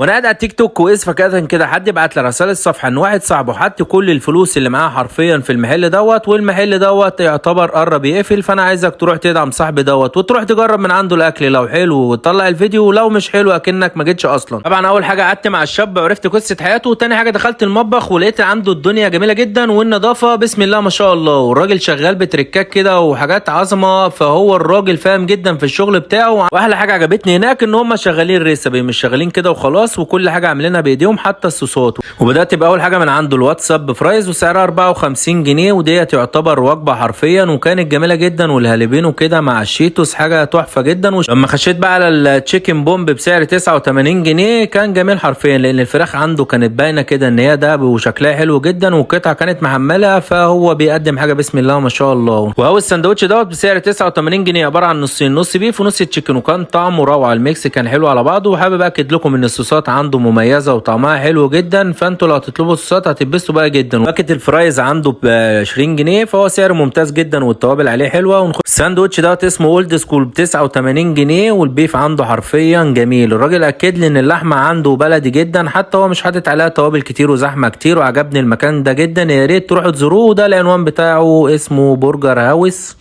وانا قاعد على التيك توك وقف فجأة كده حد بعت لي رسالة الصفحة ان واحد صاحبه حط كل الفلوس اللي معاه حرفيا في المحل دوت، والمحل دوت يعتبر قرب يقفل. فانا عايزك تروح تدعم صاحبي دوت وتروح تجرب من عنده الاكل، لو حلو وتطلع الفيديو، ولو مش حلو اكنك ما جيتش اصلا. طبعا اول حاجة قعدت مع الشاب وعرفت قصة حياته، وتاني حاجة دخلت المطبخ ولقيت عنده الدنيا جميلة جدا والنظافة بسم الله ما شاء الله، والراجل شغال بتريكات كده وحاجات عظمة. فهو الراجل فاهم جدا في الشغل بتاعه. واحلى حاجة عجبتني هناك ان هم شغالين ريسبي، مش شغالين كده وخلاص، وكل حاجة عاملينها بايديهم حتى الصوصات. وبدات باول حاجه من عنده الواتساب فرايز وسعرها 54 جنيه، وديت يعتبر وجبه حرفيا، وكانت جميله جدا، والهالبينو كده مع الشيتوس حاجه تحفه جدا. لما خشيت بقى على التشيكن بومب بسعر 89 جنيه كان جميل حرفيا، لان الفراخ عنده كانت باينه كده ان هي دهب وشكلها حلو جدا، والقطعه كانت محمله. فهو بيقدم حاجه بسم الله ما شاء الله. وهو الساندوتش دوت بسعر 89 جنيه عباره عن نصين، نص بيف ونص تشيكن، وكان طعمه روعه، الميكس كان حلو على بعضه. وحابب اكد لكم ان الصوصات عنده مميزه وطعمها حلو جدا، فانتوا لو هتطلبوا الصوصات هتتبسطوا بقى جدا. باكت الفرايز عنده ب 20 جنيه، فهو سعره ممتاز جدا والتوابل عليه حلوه. الساندوتش دوت اسمه اولد سكول ب 89 جنيه، والبيف عنده حرفيا جميل. الراجل اكد لي ان اللحمه عنده بلدي جدا، حتى هو مش حاطط عليها توابل كتير وزحمه كتير، وعجبني المكان ده جدا، يا ريت تروحوا تزوروه. ده العنوان بتاعه اسمه برجر هاوس.